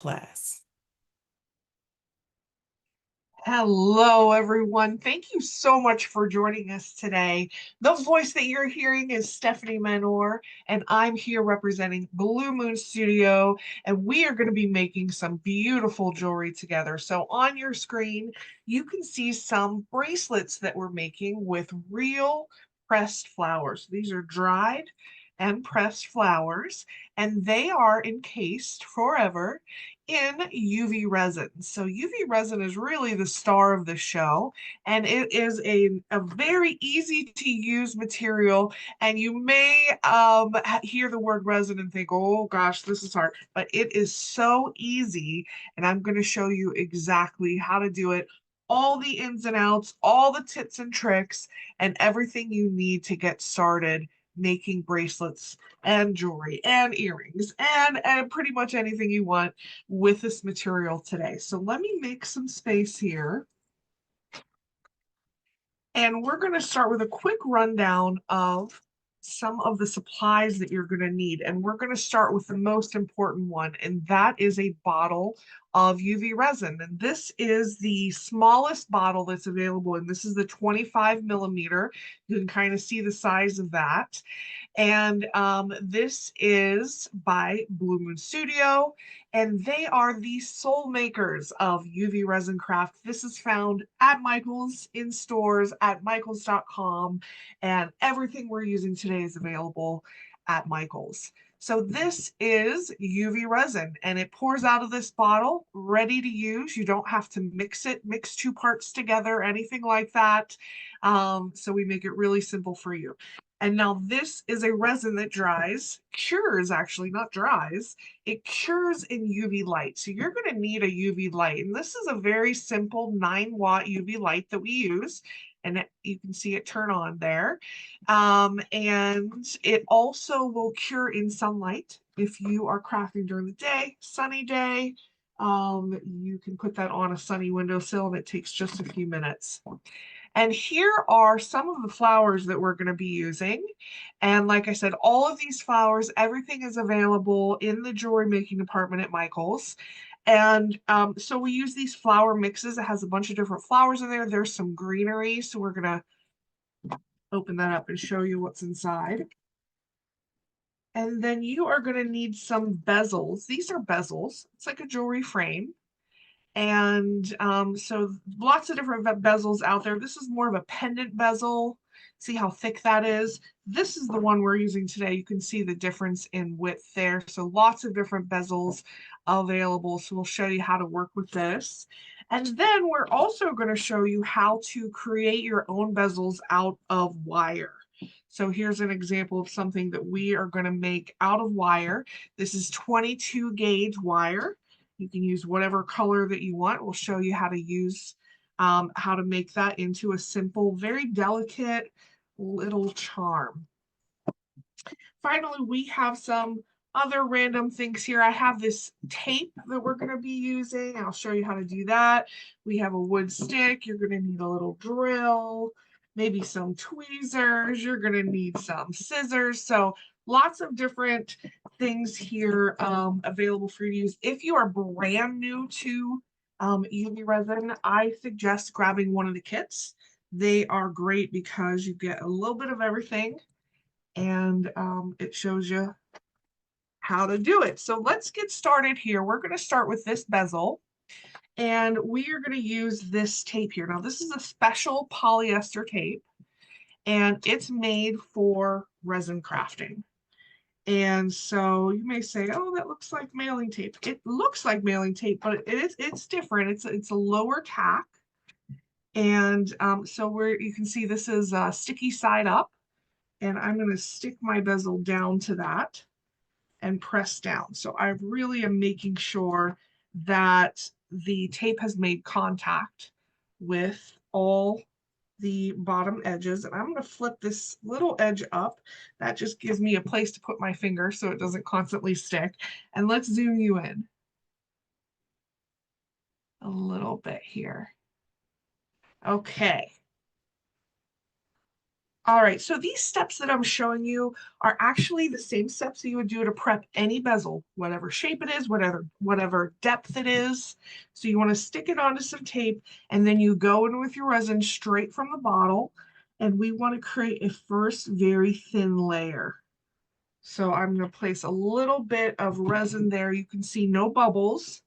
class. Hello, everyone. Thank you so much for joining us today. The voice that you're hearing is Stephanie Manor, and I'm here representing Blue Moon Studio, and we are going to be making some beautiful jewelry together. So on your screen, you can see some bracelets that we're making with real pressed flowers. These are dried and pressed flowers, and they are encased forever in UV resin. So UV resin is really the star of the show, and it is a very easy to use material. And you may hear the word resin and think, oh gosh, this is hard, but it is so easy. And I'm going to show you exactly how to do it, all the ins and outs, all the tips and tricks, and everything you need to get started making bracelets and jewelry and earrings and pretty much anything you want with this material today. So let me make some space here. And we're going to start with a quick rundown of some of the supplies that you're going to need. And we're going to start with the most important one, and that is a bottle of UV resin. And this is the smallest bottle that's available, and this is the 25 millimeter. You can kind of see the size of that. And this is by Blue Moon Studio, and they are the sole makers of UV resin craft. This is found at Michael's, in stores at michaels.com, and everything we're using today is available at Michael's. So this is UV resin, and it pours out of this bottle ready to use. You don't have to mix two parts together, anything like that. So we make it really simple for you. And now this is a resin that cures actually, not dries. It cures in UV light. So you're going to need a UV light. And this is a very simple 9-watt UV light that we use. And you can see it turn on there. And it also will cure in sunlight. If you are crafting during the day, sunny day, you can put that on a sunny windowsill and it takes just a few minutes. And here are some of the flowers that we're going to be using. And like I said, all of these flowers, everything is available in the jewelry making department at Michael's. And so we use these flower mixes. It has a bunch of different flowers in there. There's some greenery. So we're going to open that up and show you what's inside. And then you are going to need some bezels. These are bezels. It's like a jewelry frame. And so lots of different bezels out there. This is more of a pendant bezel. See how thick that is? This is the one we're using today. You can see the difference in width there. So lots of different bezels available. So we'll show you how to work with this. And then we're also going to show you how to create your own bezels out of wire. So here's an example of something that we are going to make out of wire. This is 22 gauge wire. You can use whatever color that you want. We'll show you how to use, how to make that into a simple, very delicate little charm. Finally, we have some other random things here. I have this tape that we're going to be using. I'll show you how to do that. We have a wood stick. You're going to need a little drill, maybe some tweezers. You're going to need some scissors. So lots of different things here available for you to use. If you are brand new to UV resin, I suggest grabbing one of the kits. They are great because you get a little bit of everything, and it shows you how to do it. So let's get started here. We're going to start with this bezel, and we are going to use this tape here. Now, this is a special polyester tape, and it's made for resin crafting. And so you may say, oh, that looks like mailing tape. It looks like mailing tape, but it's different. It's a lower tack. And so you can see this is sticky side up. And I'm going to stick my bezel down to that and press down. So I really am making sure that the tape has made contact with all the bottom edges. And I'm going to flip this little edge up. That just gives me a place to put my finger so it doesn't constantly stick. And let's zoom you in a little bit here. Okay. All right, so these steps that I'm showing you are actually the same steps that you would do to prep any bezel, whatever shape it is, whatever depth it is. So you want to stick it onto some tape, and then you go in with your resin straight from the bottle, and we want to create a first very thin layer. So I'm going to place a little bit of resin there. You can see no bubbles,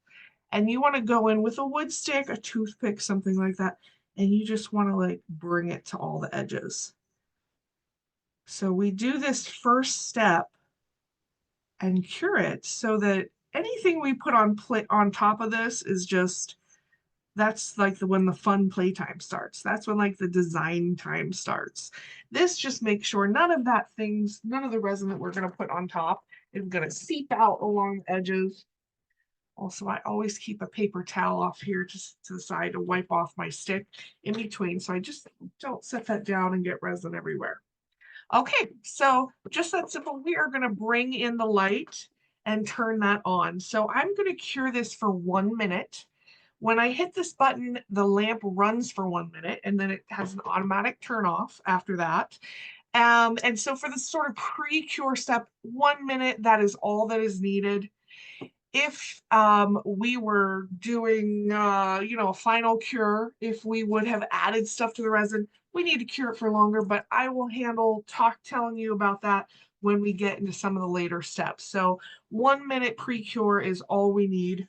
and you want to go in with a wood stick, a toothpick, something like that, and you just want to like bring it to all the edges. So we do this first step and cure it so that anything we put on top of this is just, that's like when the fun playtime starts. That's when like the design time starts. This just makes sure none of none of the resin that we're going to put on top is going to seep out along the edges. Also, I always keep a paper towel off here just to the side to wipe off my stick in between, so I just don't set that down and get resin everywhere. Okay, so just that simple. We are going to bring in the light and turn that on. So I'm going to cure this for 1 minute. When I hit this button, the lamp runs for 1 minute, and then it has an automatic turn off after that. And so for this sort of pre-cure step, 1 minute, that is all that is needed. If we were doing, a final cure, if we would have added stuff to the resin, we need to cure it for longer, but I will handle telling you about that when we get into some of the later steps. So 1 minute pre-cure is all we need.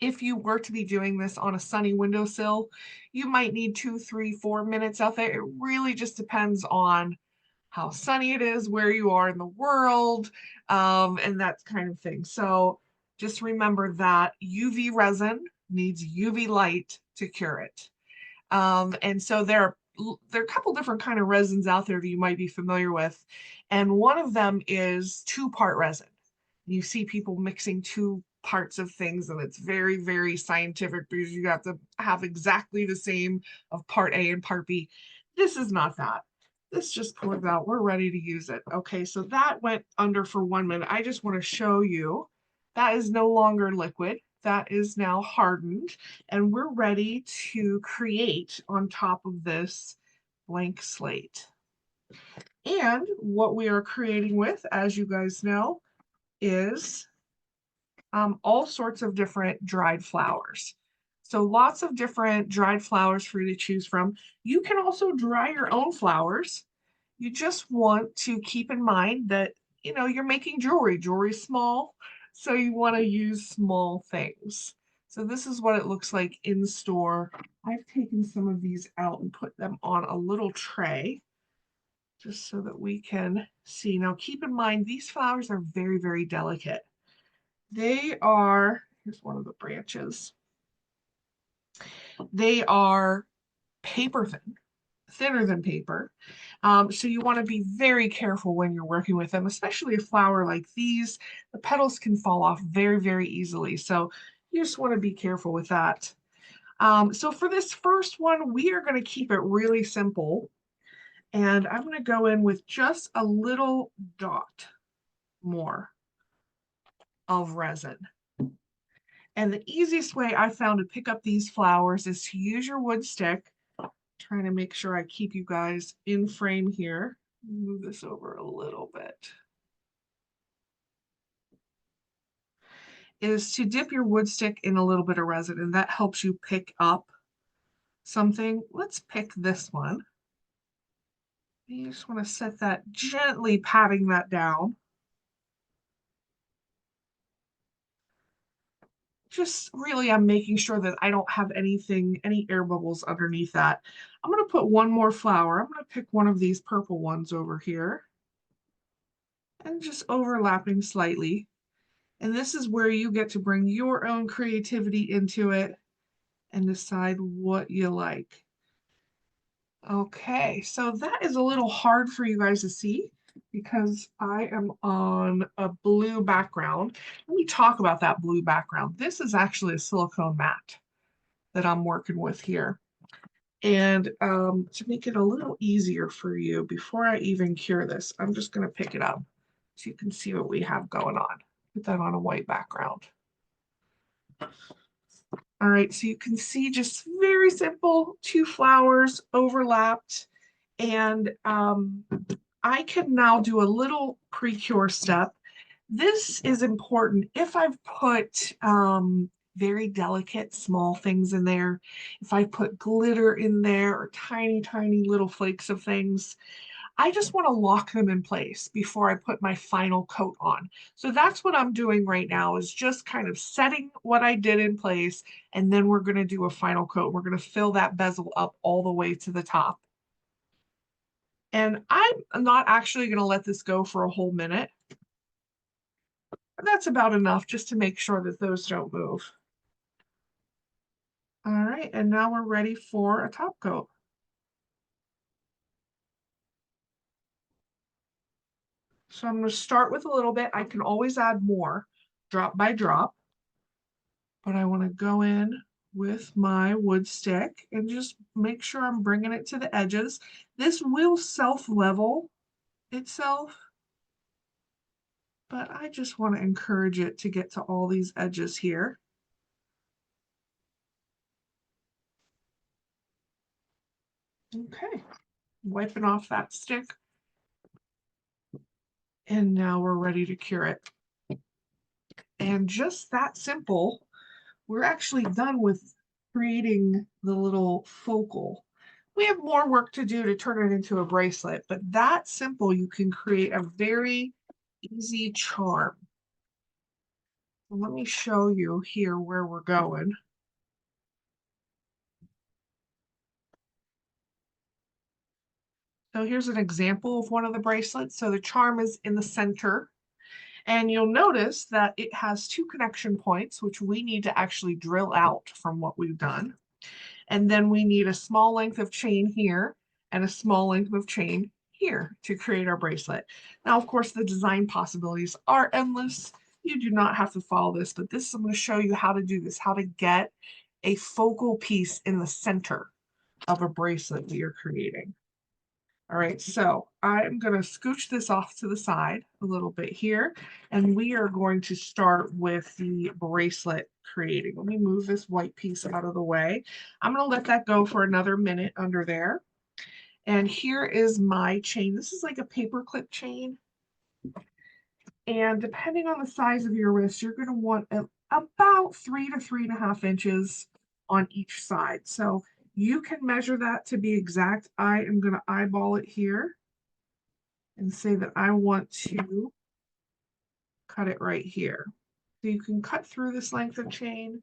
If you were to be doing this on a sunny windowsill, you might need 2, 3, 4 minutes out there. It really just depends on how sunny it is, where you are in the world, and that kind of thing. So just remember that UV resin needs UV light to cure it. And so there are a couple different kind of resins out there that you might be familiar with. And one of them is 2-part resin. You see people mixing 2 parts of things, and it's very, very scientific because you have to have exactly the same of part A and part B. This is not that. This just pours out. We're ready to use it. Okay, so that went under for 1 minute. I just want to show you that is no longer liquid. That is now hardened, and we're ready to create on top of this blank slate. And what we are creating with, as you guys know, is all sorts of different dried flowers. So lots of different dried flowers for you to choose from. You can also dry your own flowers. You just want to keep in mind that, you're making jewelry. Jewelry's small, so you want to use small things. So this is what it looks like in store. I've taken some of these out and put them on a little tray just so that we can see. Now keep in mind, these flowers are very, very delicate. They are, here's one of the branches. They are paper thin, thinner than paper. So you want to be very careful when you're working with them, especially a flower like these. The petals can fall off very, very easily. So you just want to be careful with that. So for this first one, we are going to keep it really simple. And I'm going to go in with just a little dot more of resin. And the easiest way I found to pick up these flowers is to use your wood stick. Trying to make sure I keep you guys in frame here. Move this over a little bit. Is to dip your wood stick in a little bit of resin, and that helps you pick up something. Let's pick this one. You just want to set that, gently patting that down. Just really, I'm making sure that I don't have any air bubbles underneath that. I'm going to put one more flower. I'm going to pick one of these purple ones over here and just overlapping slightly. And this is where you get to bring your own creativity into it and decide what you like. Okay, so that is a little hard for you guys to see because I am on a blue background. Let me talk about that blue background. This is actually a silicone mat that I'm working with here. And to make it a little easier for you, before I even cure this, I'm just going to pick it up so you can see what we have going on. Put that on a white background. All right, so you can see just very simple, 2 flowers overlapped. And I can now do a little pre-cure step. This is important if I've put very delicate small things in there, if I put glitter in there or tiny, tiny little flakes of things. I just want to lock them in place before I put my final coat on. So that's what I'm doing right now, is just kind of setting what I did in place, and then we're going to do a final coat. We're going to fill that bezel up all the way to the top. And I'm not actually going to let this go for a whole minute. That's about enough just to make sure that those don't move. All right, and now we're ready for a top coat. So I'm going to start with a little bit. I can always add more, drop by drop, but I want to go in with my wood stick and just make sure I'm bringing it to the edges. This will self-level itself, but I just want to encourage it to get to all these edges here. Okay, wiping off that stick. And now we're ready to cure it. And just that simple, we're actually done with creating the little focal. We have more work to do to turn it into a bracelet, but that simple, you can create a very easy charm. Let me show you here where we're going. So here's an example of one of the bracelets. So the charm is in the center, and you'll notice that it has two connection points, which we need to actually drill out from what we've done. And then we need a small length of chain here and a small length of chain here to create our bracelet. Now, of course, the design possibilities are endless. You do not have to follow this, but this, I'm going to show you how to do this, how to get a focal piece in the center of a bracelet that you're creating. All right, so I'm going to scooch this off to the side a little bit here, and we are going to start with the bracelet creating. Let me move this white piece out of the way. I'm going to let that go for another minute under there. And here is my chain. This is like a paper clip chain. And depending on the size of your wrist, you're going to want about 3 to 3.5 inches on each side. So you can measure that to be exact. I am going to eyeball it here and say that I want to cut it right here. So you can cut through this length of chain.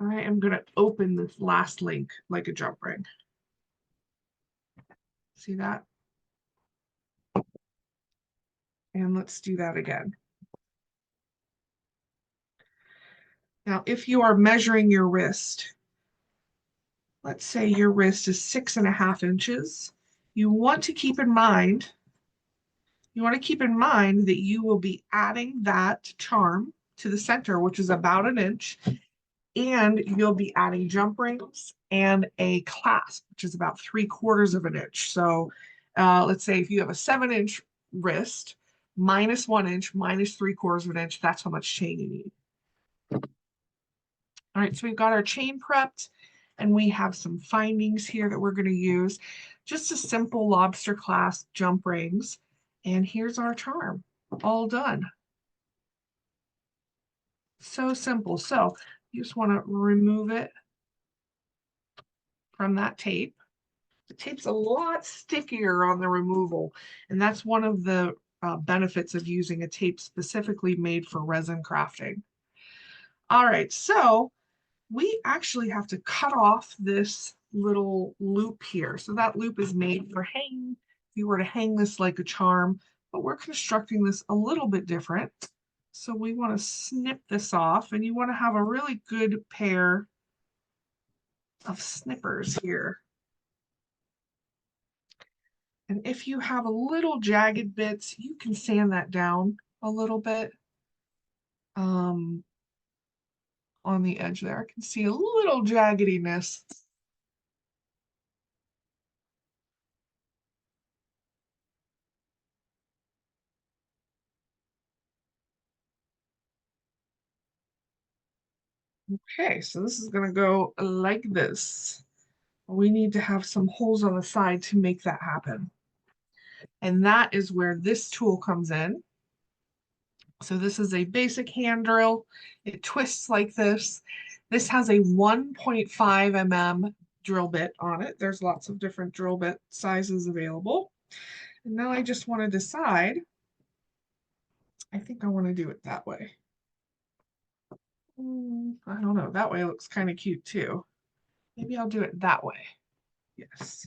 I am going to open this last link like a jump ring. See that? And let's do that again. Now, if you are measuring your wrist, let's say your wrist is 6.5 inches, you want to keep in mind that you will be adding that charm to the center, which is about an inch, and you'll be adding jump rings and a clasp, which is about 3/4 of an inch. So let's say if you have a 7-inch wrist, minus 1 inch, minus 3/4 of an inch, that's how much chain you need. All right, so we've got our chain prepped, and we have some findings here that we're going to use. Just a simple lobster clasp jump rings, and here's our charm, all done. So simple. So you just want to remove it from that tape. The tape's a lot stickier on the removal, and that's one of the benefits of using a tape specifically made for resin crafting. All right, so we actually have to cut off this little loop here. So that loop is made for hanging. If you were to hang this like a charm, but we're constructing this a little bit different. So we want to snip this off, and you want to have a really good pair of snippers here. And if you have a little jagged bits, you can sand that down a little bit on the edge there. I can see a little jaggediness. Okay, so this is going to go like this. We need to have some holes on the side to make that happen. And that is where this tool comes in. So this is a basic hand drill. It twists like this. This has a 1.5 mm drill bit on it. There's lots of different drill bit sizes available. And now I just want to decide. I think I want to do it that way. I don't know. That way looks kind of cute too. Maybe I'll do it that way. Yes.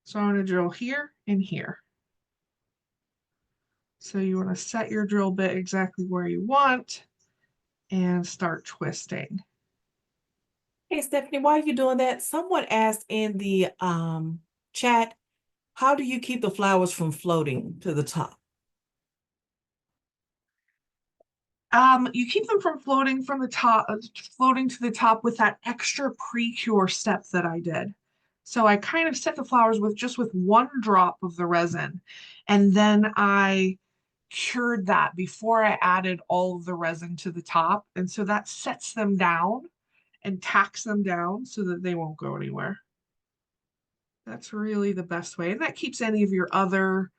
So I'm going to drill here and here. So you want to set your drill bit exactly where you want and start twisting. Hey, Stephanie, while you're doing that, someone asked in the chat, how do you keep the flowers from floating to the top? You keep them from floating from the top, floating to the top with that extra pre-cure step that I did. So I kind of set the flowers with just with one drop of the resin, and then I cured that before I added all of the resin to the top. And so that sets them down and tacks them down so that they won't go anywhere. That's really the best way. And that keeps any of your other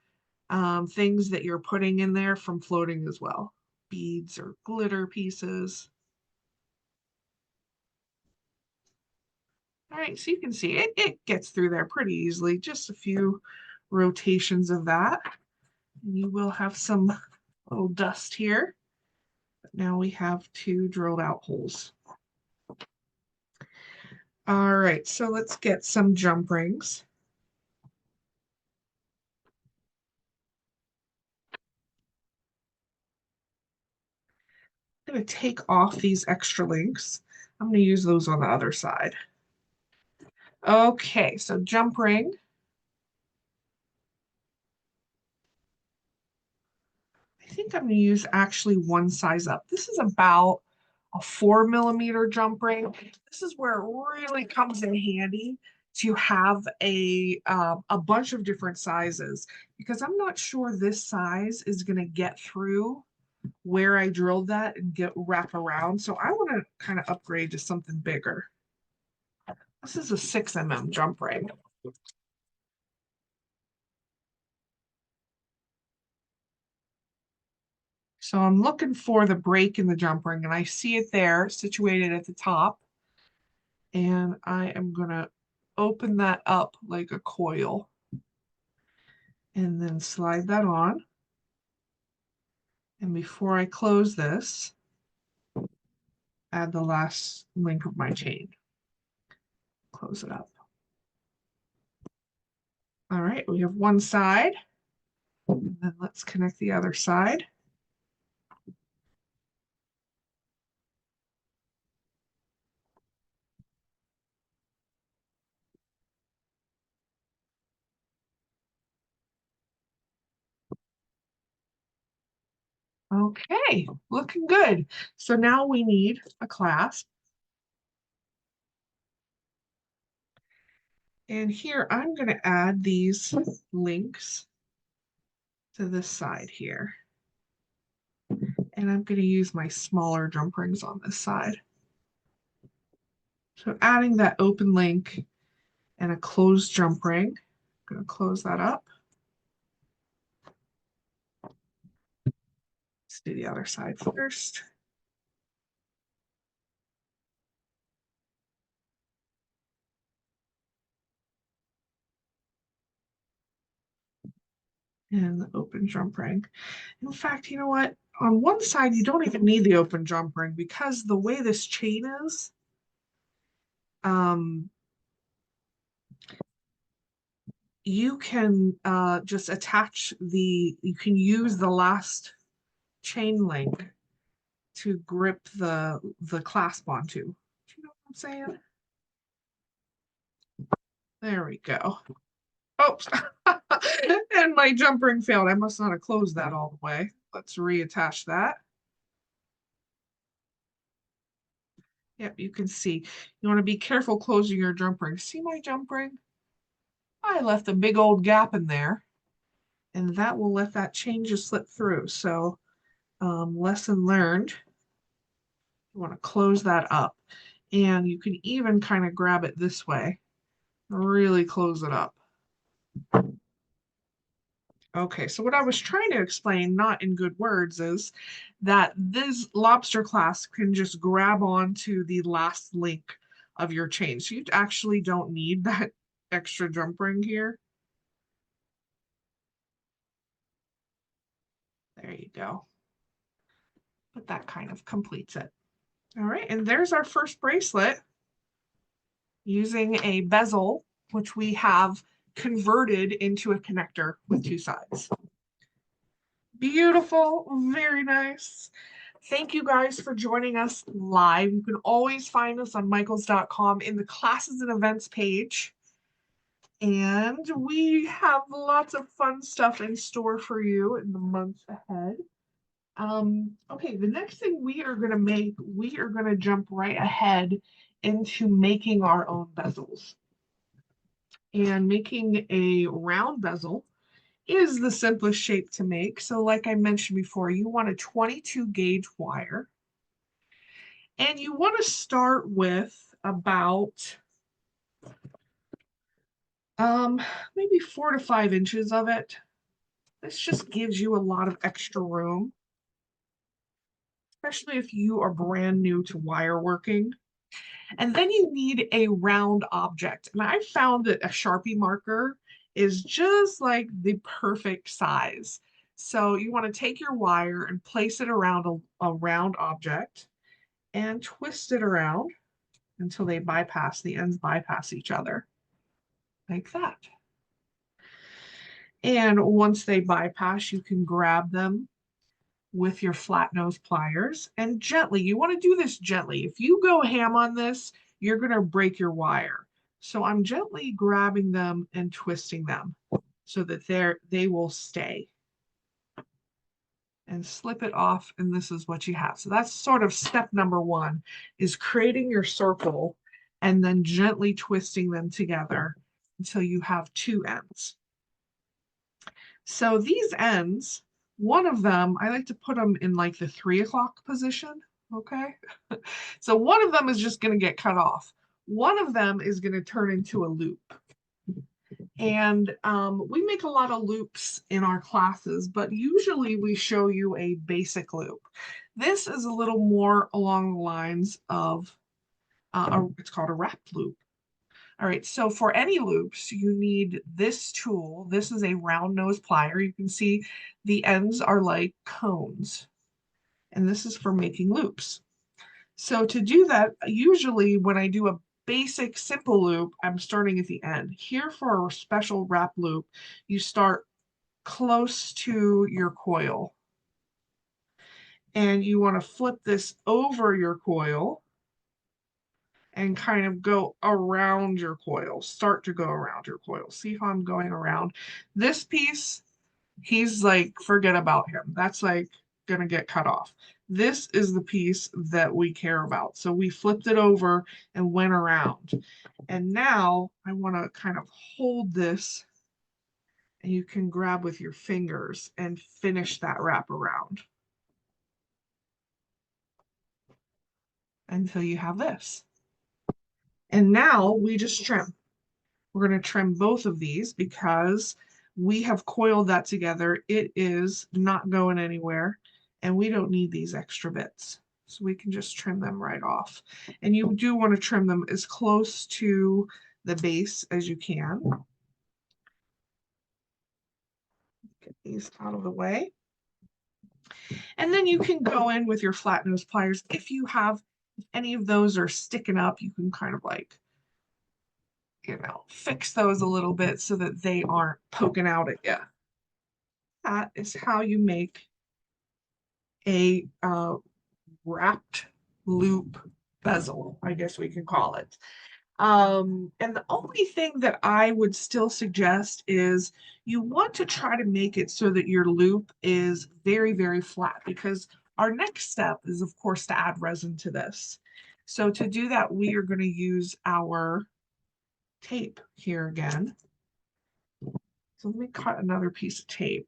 things that you're putting in there from floating as well. Beads or glitter pieces. All right, so you can see it gets through there pretty easily. Just a few rotations of that. And you will have some little dust here. But now we have two drilled out holes. All right, so let's get some jump rings. I'm going to take off these extra links. I'm going to use those on the other side. Okay, so jump ring. I think I'm going to use actually one size up. This is about a 4 mm jump ring. This is where it really comes in handy to have a bunch of different sizes because I'm not sure this size is going to get through where I drilled that and get wrap around. So I want to kind of upgrade to something bigger. This is a 6 mm jump ring. So I'm looking for the break in the jump ring and I see it there situated at the top. And I am gonna open that up like a coil and then slide that on. And before I close this, add the last link of my chain. Close it up. All right, we have one side. And then let's connect the other side. Okay, looking good. So now we need a clasp. And here I'm going to add these links to this side here. And I'm going to use my smaller jump rings on this side. So adding that open link and a closed jump ring. I'm going to close that up. Let's do the other side first. And the open jump ring. In fact, you know what? On one side, you don't even need the open jump ring because the way this chain is, you can just attach you can use the last chain link to grip the clasp onto. Do you know what I'm saying? There we go. Oops. And my jump ring failed. I must not have closed that all the way. Let's reattach that. Yep, you can see. You want to be careful closing your jump ring. See my jump ring? I left a big old gap in there, and that will let that chain just slip through. So lesson learned. You want to close that up. And you can even kind of grab it this way Really close it up. Okay, so what I was trying to explain, not in good words, is that this lobster clasp can just grab onto the last link of your chain. So you actually don't need that extra jump ring here. There you go. But that kind of completes it. All right, and there's our first bracelet using a bezel, which we have converted into a connector with two sides. Beautiful, very nice. Thank you guys for joining us live. You can always find us on michaels.com in the classes and events page. And we have lots of fun stuff in store for you in the months ahead. Okay, the next thing we are going to make, we are going to jump right ahead into making our own bezels. And making a round bezel is the simplest shape to make. So like I mentioned before, you want a 22 gauge wire. And you want to start with about maybe 4 to 5 inches of it. This just gives you a lot of extra room, especially if you are brand new to wire working. And then you need a round object. And I found that a Sharpie marker is just like the perfect size. So you want to take your wire and place it around a round object and twist it around until the ends bypass each other, like that. And once they bypass, you can grab them with your flat nose pliers and gently, you want to do this gently. If you go ham on this, you're going to break your wire. So I'm gently grabbing them and twisting them so that they will stay. And slip it off, and this is what you have. So that's sort of step number one, is creating your circle and then gently twisting them together until you have two ends. So these ends, one of them, I like to put them in like the 3 o'clock position, okay? So one of them is just gonna get cut off. One of them is gonna turn into a loop. And we make a lot of loops in our classes, but usually we show you a basic loop. This is a little more along the lines of, it's called a wrapped loop. All right, so for any loops, you need this tool. This is a round nose plier. You can see the ends are like cones, and this is for making loops. So to do that, usually when I do a basic simple loop, I'm starting at the end. Here for a special wrap loop, you start close to your coil. And you want to flip this over your coil and kind of go around your coil, start to go around your coil. See how I'm going around? This piece, he's like, forget about him. That's like gonna get cut off. This is the piece that we care about. So we flipped it over and went around. And now I wanna kind of hold this, and you can grab with your fingers and finish that wrap around until you have this. And now we just trim. We're going to trim both of these because we have coiled that together. It is not going anywhere, and we don't need these extra bits. So we can just trim them right off. And you do want to trim them as close to the base as you can. Get these out of the way. And then you can go in with your flat nose pliers. If any of those are sticking up, you can kind of like, fix those a little bit so that they aren't poking out at you. That is how you make a wrapped loop bezel, I guess we can call it. And the only thing that I would still suggest is you want to try to make it so that your loop is very, very flat, because our next step is, of course, to add resin to this. So to do that, we are going to use our tape here again. So let me cut another piece of tape.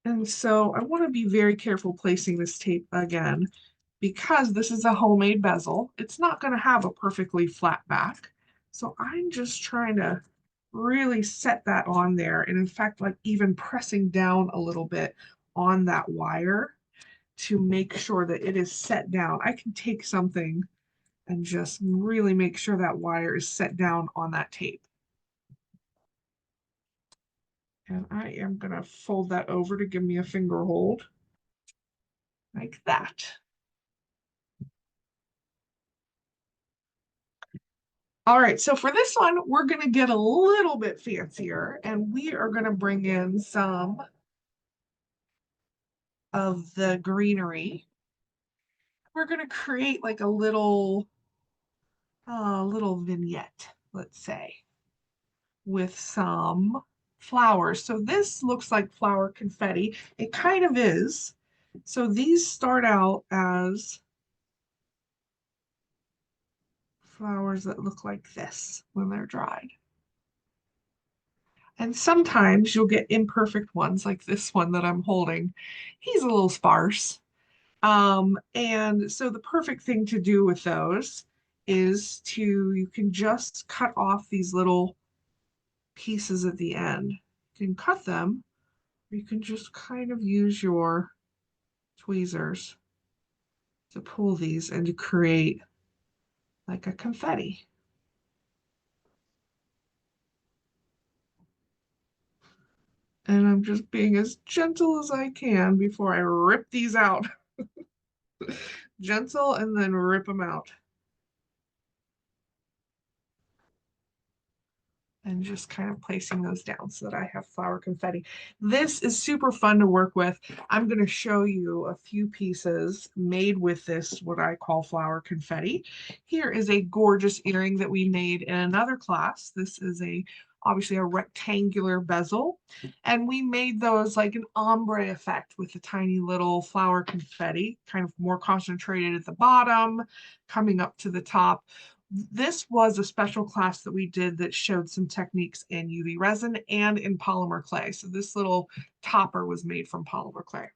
And so I want to be very careful placing this tape again because this is a homemade bezel. It's not going to have a perfectly flat back. So I'm just trying to really set that on there. And in fact, like even pressing down a little bit on that wire to make sure that it is set down. I can take something and just really make sure that wire is set down on that tape. And I am going to fold that over to give me a finger hold like that. All right, so for this one, we're going to get a little bit fancier and we are going to bring in some of the greenery. We're going to create like a little vignette, let's say, with some flowers. So this looks like flower confetti. It kind of is. So these start out as flowers that look like this when they're dried. And sometimes you'll get imperfect ones like this one that I'm holding. He's a little sparse. And so the perfect thing to do with those is you can just cut off these little pieces at the end. You can cut them, or you can just kind of use your tweezers to pull these and to create like a confetti. And I'm just being as gentle as I can before I rip these out. Gentle and then rip them out. And just kind of placing those down so that I have flower confetti. This is super fun to work with. I'm going to show you a few pieces made with this, what I call flower confetti. Here is a gorgeous earring that we made in another class. This is obviously a rectangular bezel. And we made those like an ombre effect with the tiny little flower confetti, kind of more concentrated at the bottom, coming up to the top. This was a special class that we did that showed some techniques in UV resin and in polymer clay. So this little topper was made from polymer clay.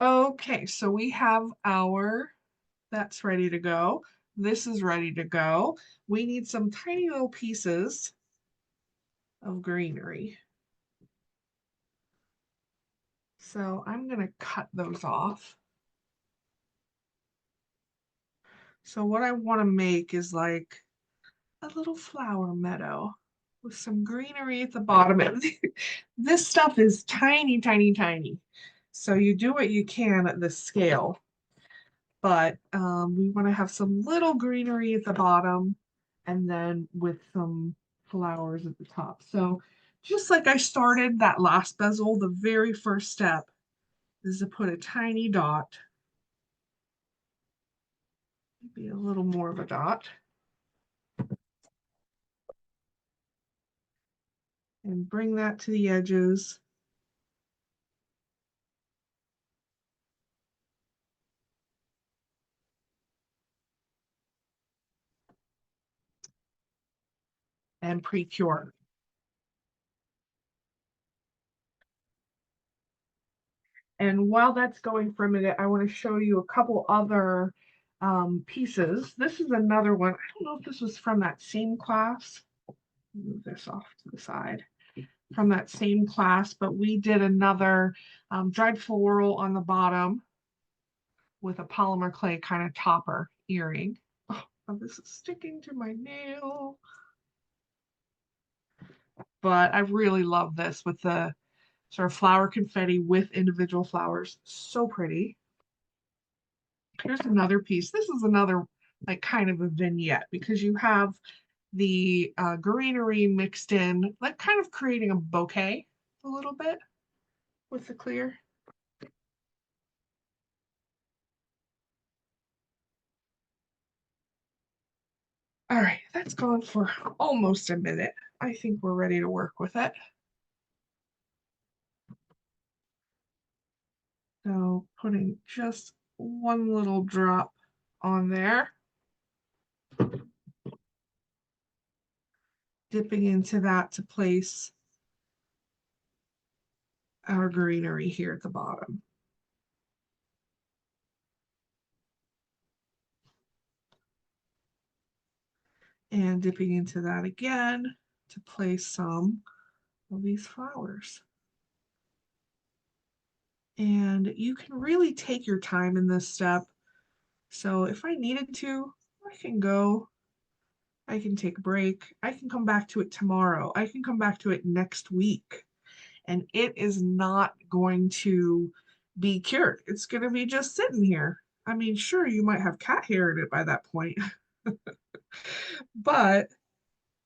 Okay, so we have that's ready to go. This is ready to go. We need some tiny little pieces of greenery. So I'm going to cut those off. So what I want to make is like a little flower meadow with some greenery at the bottom. And this stuff is tiny, tiny, tiny. So you do what you can at this scale, but we want to have some little greenery at the bottom and then with some flowers at the top. So just like I started that last bezel, the very first step is to put a tiny dot, maybe a little more of a dot, and bring that to the edges. And pre-cure. And while that's going for a minute, I want to show you a couple other pieces. This is another one. I don't know if this was from that same class. Move this off to the side. From that same class, but we did another dried floral on the bottom with a polymer clay kind of topper earring. Oh, this is sticking to my nail. But I really love this with the sort of flower confetti with individual flowers. So pretty. Here's another piece. This is another like kind of a vignette because you have the greenery mixed in, like kind of creating a bouquet a little bit with the clear. All right, that's gone for almost a minute. I think we're ready to work with it. So putting just one little drop on there. Dipping into that to place our greenery here at the bottom. And dipping into that again to place some of these flowers. And you can really take your time in this step. So if I needed to, I can go, I can take a break, I can come back to it tomorrow, I can come back to it next week, and it is not going to be cured. It's going to be just sitting here. I mean, sure, you might have cat hair in it by that point, but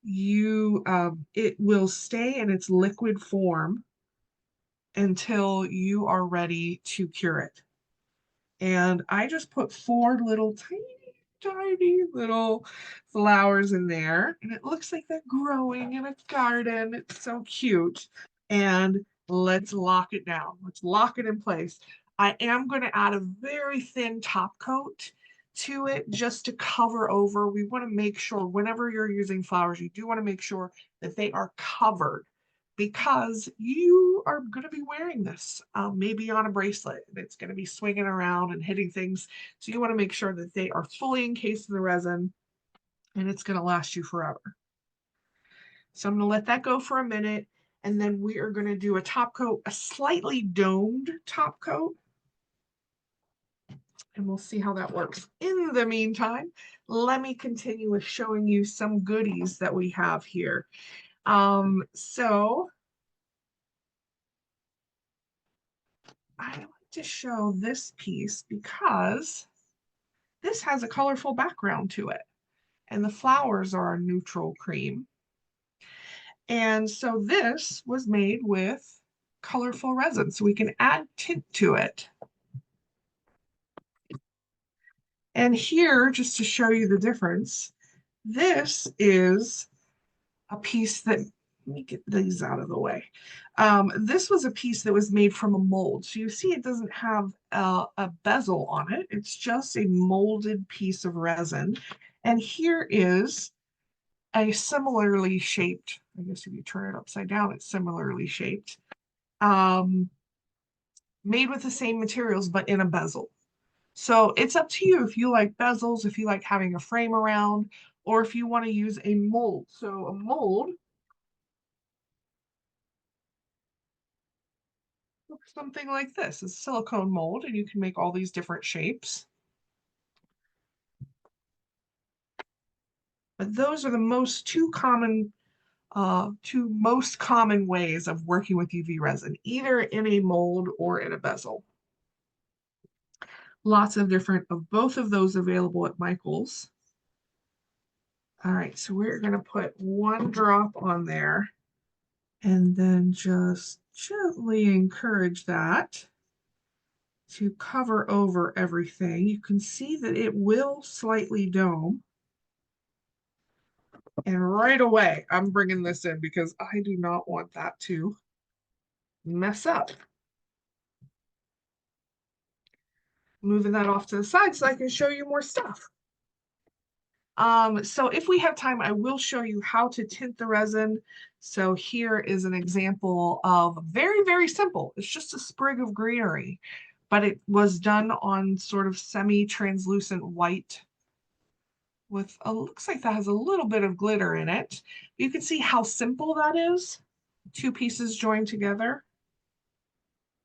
it will stay in its liquid form until you are ready to cure it. And I just put 4 little tiny little flowers in there, and it looks like they're growing in a garden. It's so cute. And let's lock it down. Let's lock it in place. I am going to add a very thin top coat to it just to cover over. We want to make sure whenever you're using flowers, you do want to make sure that they are covered, because you are going to be wearing this maybe on a bracelet. It's going to be swinging around and hitting things. So you want to make sure that they are fully encased in the resin, and it's going to last you forever. So I'm going to let that go for a minute, and then we are going to do a top coat, a slightly domed top coat, and we'll see how that works. In the meantime, let me continue with showing you some goodies that we have here. So I like to show this piece because this has a colorful background to it, and the flowers are a neutral cream. And so this was made with colorful resin, so we can add tint to it. And here, just to show you the difference, this is a piece that, let me get these out of the way. This was a piece that was made from a mold. So you see it doesn't have a bezel on it. It's just a molded piece of resin. And here is a similarly shaped, I guess if you turn it upside down, it's similarly shaped, made with the same materials, but in a bezel. So it's up to you if you like bezels, if you like having a frame around, or if you want to use a mold. So a mold looks something like this. It's a silicone mold, and you can make all these different shapes. But those are the two most common ways of working with UV resin, either in a mold or in a bezel. Lots of different of both of those available at Michael's. All right, so we're going to put 1 drop on there and then just gently encourage that to cover over everything. You can see that it will slightly dome. And right away, I'm bringing this in because I do not want that to mess up. Moving that off to the side so I can show you more stuff. So if we have time, I will show you how to tint the resin. So here is an example of very, very simple. It's just a sprig of greenery, but it was done on sort of semi-translucent white with looks like that has a little bit of glitter in it. You can see how simple that is. 2 pieces joined together,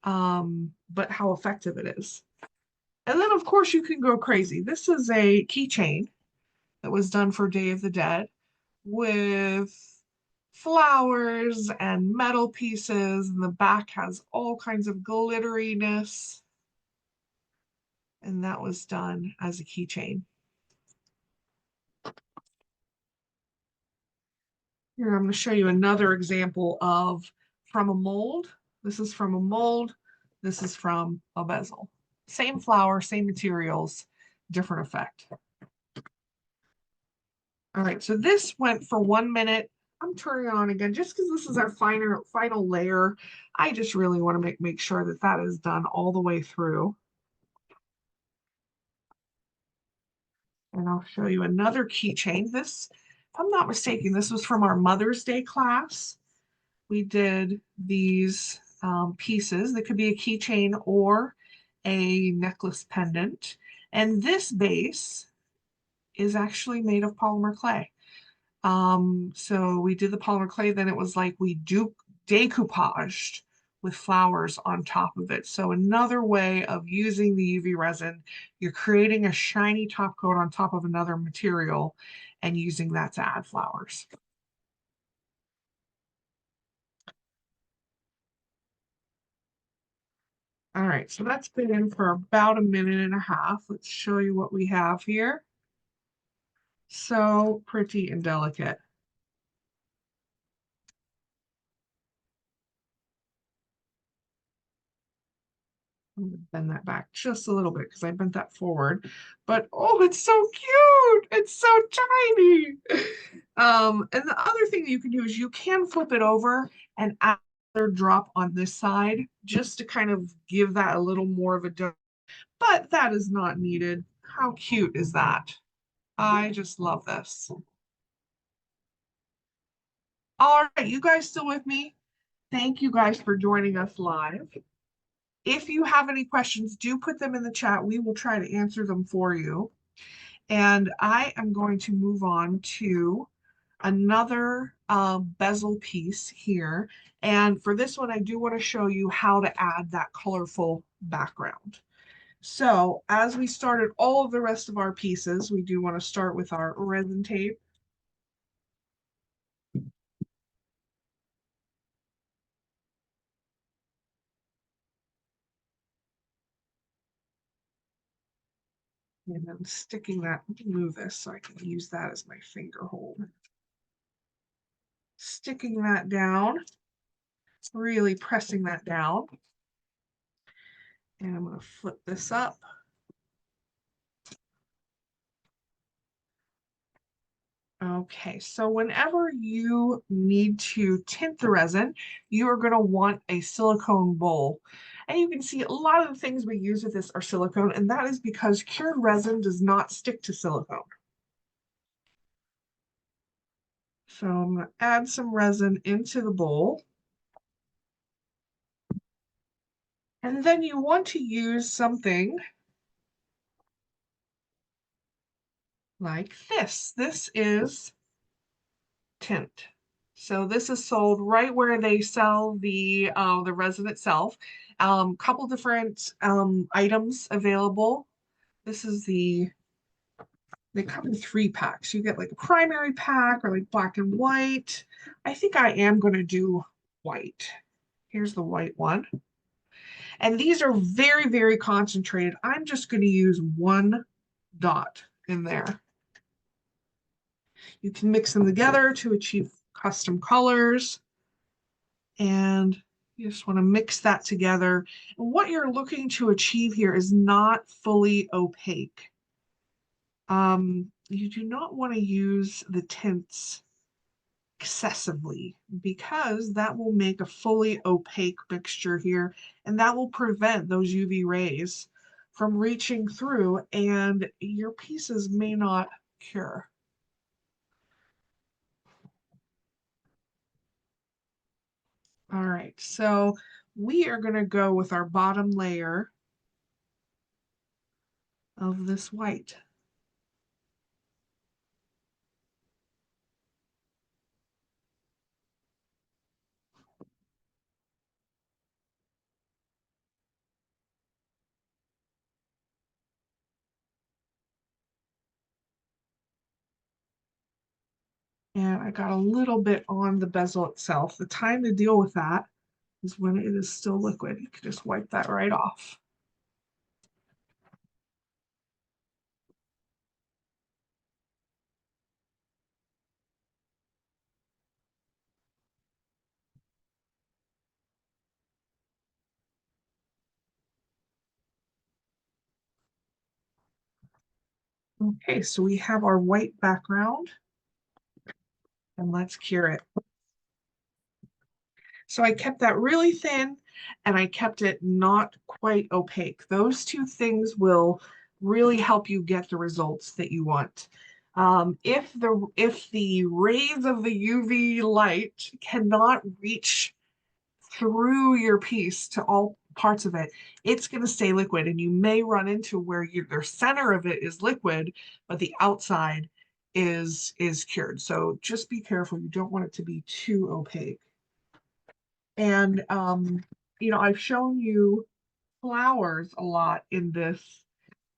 but how effective it is. And then of course you can go crazy. This is a keychain that was done for Day of the Dead with flowers and metal pieces, and the back has all kinds of glitteriness. And that was done as a keychain. Here, I'm going to show you another example of from a mold. This is from a mold. This is from a bezel. Same flower, same materials, different effect. All right, so this went for 1 minute. I'm turning it on again just because this is our final layer. I just really want to make sure that that is done all the way through. And I'll show you another keychain. This I'm not mistaken, this was from our Mother's Day class. We did these pieces. That could be a keychain or a necklace pendant. And this base is actually made of polymer clay. So we did the polymer clay, then it was like we decoupaged with flowers on top of it. So another way of using the UV resin, you're creating a shiny top coat on top of another material and using that to add flowers. All right, so that's been in for about a minute and a half. Let's show you what we have here. So pretty and delicate. I'm gonna bend that back just a little bit because I bent that forward. But oh, it's so cute. It's so tiny. And the other thing that you can do is you can flip it over and add another drop on this side just to kind of give that a little more of a dose. But that is not needed. How cute is that? I just love this. All right, you guys still with me? Thank you guys for joining us live. If you have any questions, do put them in the chat. We will try to answer them for you. And I am going to move on to another bezel piece here. And for this one, I do want to show you how to add that colorful background. So as we started all of the rest of our pieces, we do want to start with our resin tape. And then sticking that, move this so I can use that as my finger hold. Sticking that down, really pressing that down. And I'm going to flip this up. Okay, so whenever you need to tint the resin, you are going to want a silicone bowl. And you can see a lot of the things we use with this are silicone, and that is because cured resin does not stick to silicone. So I'm going to add some resin into the bowl. And then you want to use something like this. This is tint. So this is sold right where they sell the resin itself. Couple different items available. This is they come in 3 packs. You get like a primary pack or like black and white. I think I am going to do white. Here's the white one. And these are very, very concentrated. I'm just going to use 1 dot in there. You can mix them together to achieve custom colors. And you just want to mix that together. And what you're looking to achieve here is not fully opaque. You do not want to use the tints excessively because that will make a fully opaque mixture here, and that will prevent those UV rays from reaching through, and your pieces may not cure. All right, so we are going to go with our bottom layer of this white. And I got a little bit on the bezel itself. The time to deal with that is when it is still liquid. You can just wipe that right off. Okay, so we have our white background, and let's cure it. So I kept that really thin, and I kept it not quite opaque. Those 2 things will really help you get the results that you want. If the rays of the UV light cannot reach through your piece to all parts of it, it's going to stay liquid, and you may run into where the center of it is liquid, but the outside is cured. So just be careful. You don't want it to be too opaque. And I've shown you flowers a lot in this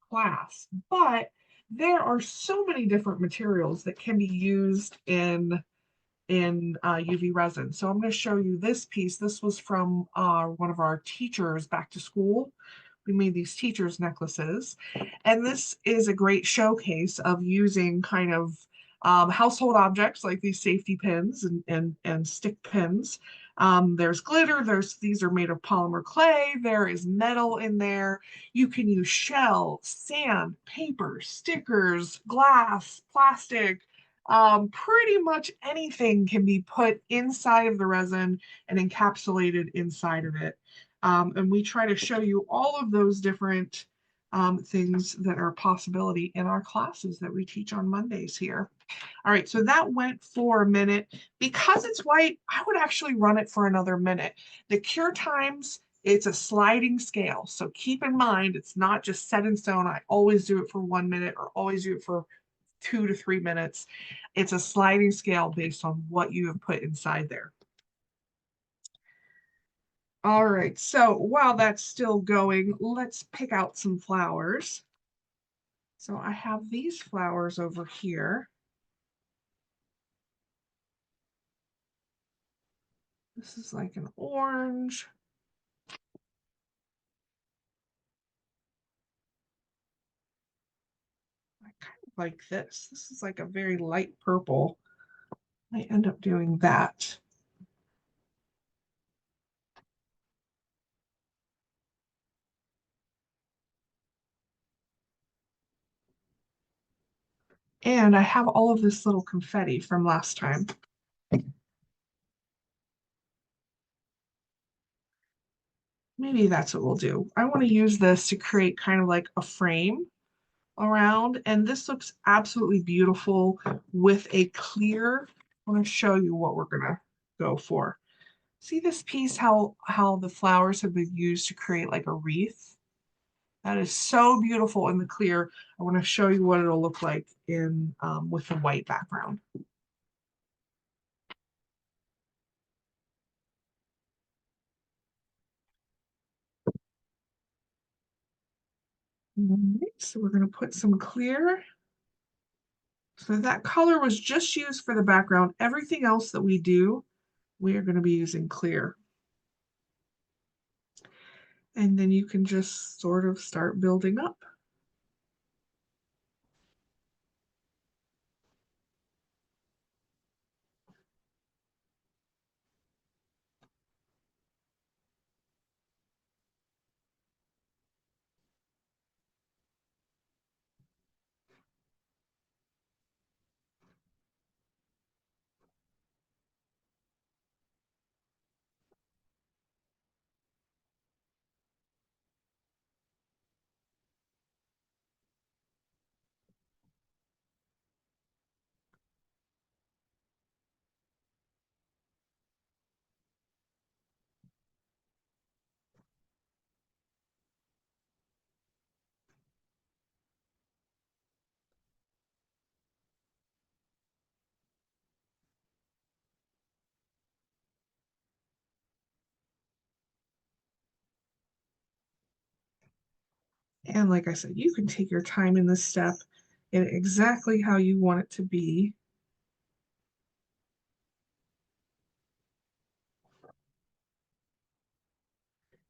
class, but there are so many different materials that can be used in UV resin. So I'm going to show you this piece. This was from one of our teachers back to school. We made these teachers necklaces, and this is a great showcase of using kind of household objects like these safety pins and stick pins. There's glitter, these are made of polymer clay, there is metal in there. You can use shells, sand, paper, stickers, glass, plastic. Pretty much anything can be put inside of the resin and encapsulated inside of it. And we try to show you all of those different things that are a possibility in our classes that we teach on Mondays here. All right, so that went for a minute. Because it's white, I would actually run it for another minute. The cure times, it's a sliding scale. So keep in mind, it's not just set in stone. I always do it for 1 minute or always do it for 2 to 3 minutes. It's a sliding scale based on what you have put inside there. All right, so while that's still going, let's pick out some flowers. So I have these flowers over here. This is like an orange. I kind of like this. This is like a very light purple. I end up doing that. And I have all of this little confetti from last time. Maybe that's what we'll do. I want to use this to create kind of like a frame around, and this looks absolutely beautiful with a clear. I want to show you what we're gonna go for. See this piece, how the flowers have been used to create like a wreath? That is so beautiful in the clear. I want to show you what it'll look like in with the white background. All right, so we're going to put some clear. So that color was just used for the background. Everything else that we do, we are going to be using clear. And then you can just sort of start building up. And like I said, you can take your time in this step and exactly how you want it to be.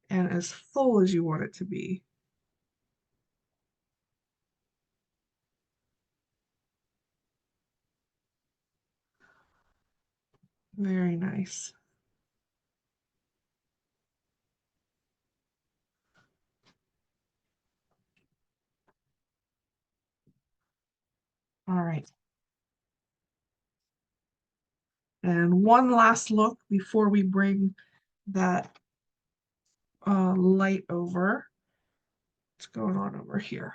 And as full as you want it to be. Very nice. All right. And one last look before we bring that light over. What's going on over here?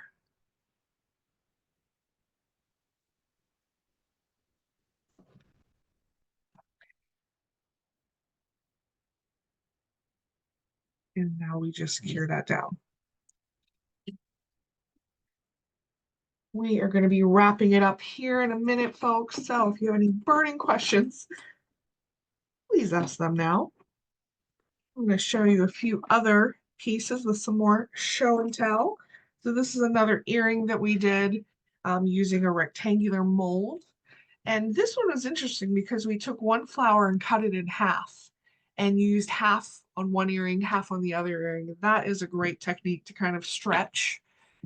And now we just cure that down. We are going to be wrapping it up here in a minute, folks. So if you have any burning questions, please ask them now. I'm going to show you a few other pieces with some more show and tell. So this is another earring that we did using a rectangular mold. And this one was interesting because we took one flower and cut it in half and used half on one earring, half on the other earring. That is a great technique to kind of stretch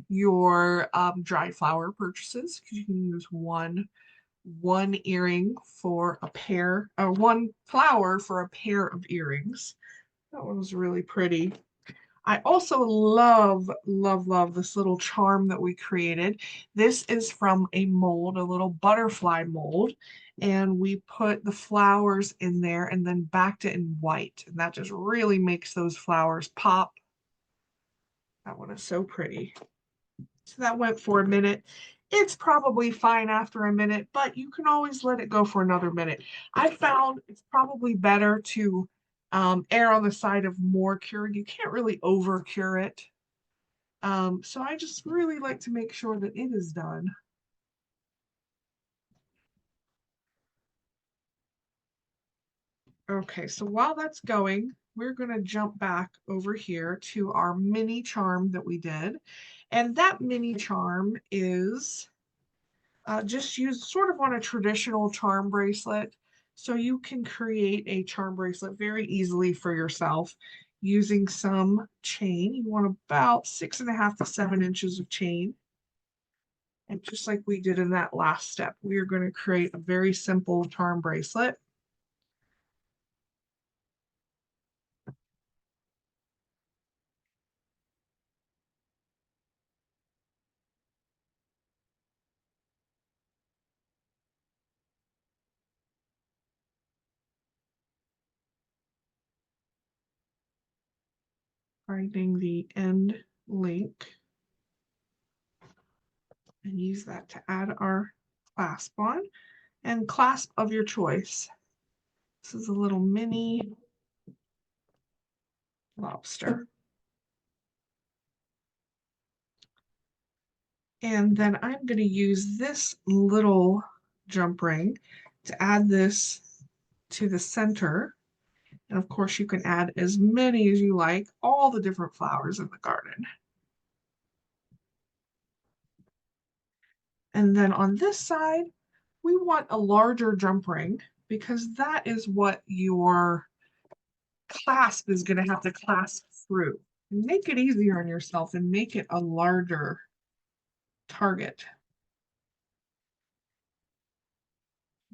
your dry flower purchases, because you can use one earring for a pair, or one flower for a pair of earrings. That one was really pretty. I also love this little charm that we created. This is from a mold, a little butterfly mold, and we put the flowers in there and then backed it in white, and that just really makes those flowers pop. That one is so pretty. So that went for a minute. It's probably fine after a minute, but you can always let it go for another minute. I found it's probably better to err on the side of more curing. You can't really over cure it. So I just really like to make sure that it is done. Okay, so while that's going, we're going to jump back over here to our mini charm that we did. And that mini charm is just used sort of on a traditional charm bracelet. So you can create a charm bracelet very easily for yourself using some chain. You want about 6.5 to 7 inches of chain. And just like we did in that last step, we are going to create a very simple charm bracelet. Finding the end link and use that to add our clasp on, and clasp of your choice. This is a little mini lobster. And then I'm going to use this little jump ring to add this to the center. And of course, you can add as many as you like, all the different flowers in the garden. And then on this side, we want a larger jump ring because that is what your clasp is going to have to clasp through. Make it easier on yourself and make it a larger target.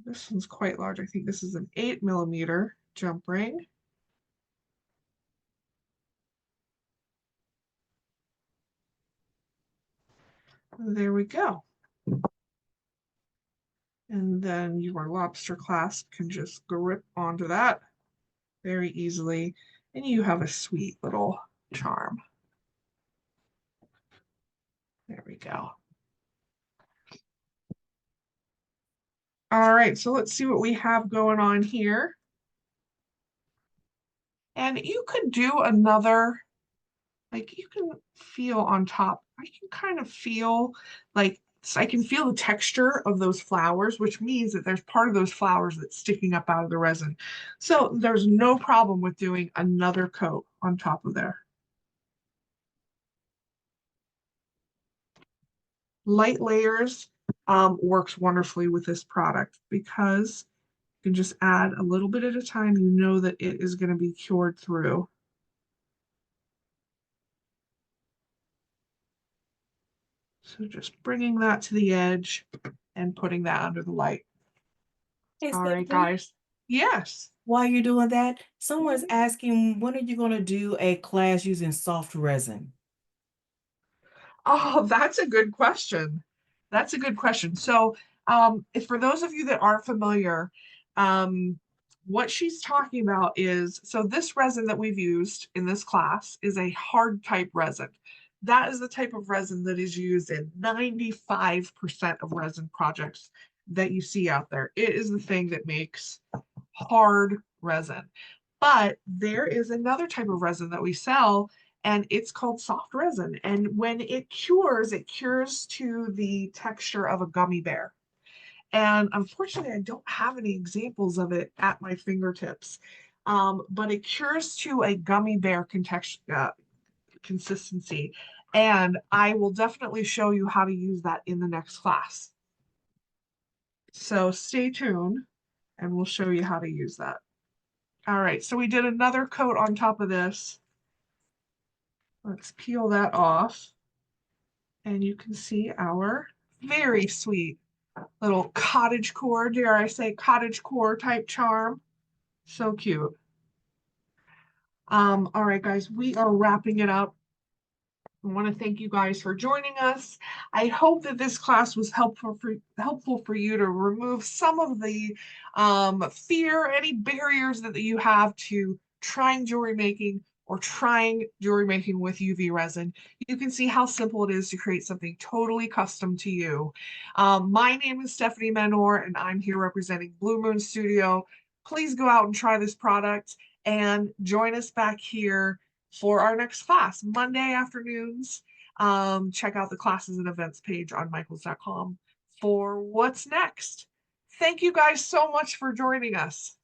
This one's quite large. I think this is an 8mm jump ring. There we go. And then your lobster clasp can just grip onto that very easily. And you have a sweet little charm. There we go. All right, so let's see what we have going on here. And you could do another, like you can feel on top. I can kind of feel like, I can feel the texture of those flowers, which means that there's part of those flowers that's sticking up out of the resin. So there's no problem with doing another coat on top of there. Light layers works wonderfully with this product because you can just add a little bit at a time. You know that it is going to be cured through. So just bringing that to the edge and putting that under the light. Hey, All right, Stephanie, guys. Yes. while you're doing that, someone's asking, when are you going to do a class using soft resin? Oh, that's a good question. That's a good question. So, if for those of you that aren't familiar, what she's talking about is, so this resin that we've used in this class is a hard type resin. That is the type of resin that is used in 95% of resin projects that you see out there. It is the thing that makes hard resin. But there is another type of resin that we sell, and it's called soft resin. And when it cures to the texture of a gummy bear. And unfortunately, I don't have any examples of it at my fingertips. But it cures to a gummy bear consistency. And I will definitely show you how to use that in the next class. So stay tuned and we'll show you how to use that. All right, so we did another coat on top of this. Let's peel that off. And you can see our very sweet little cottagecore, dare I say, cottagecore type charm. So cute. All right, guys, we are wrapping it up. I want to thank you guys for joining us. I hope that this class was helpful for you to remove some of the fear, any barriers that you have to trying jewelry making or trying jewelry making with UV resin. You can see how simple it is to create something totally custom to you. My name is Stephanie Menor, and I'm here representing Blue Moon Studio. Please go out and try this product and join us back here for our next class, Monday afternoons. Check out the classes and events page on michaels.com for what's next. Thank you guys so much for joining us.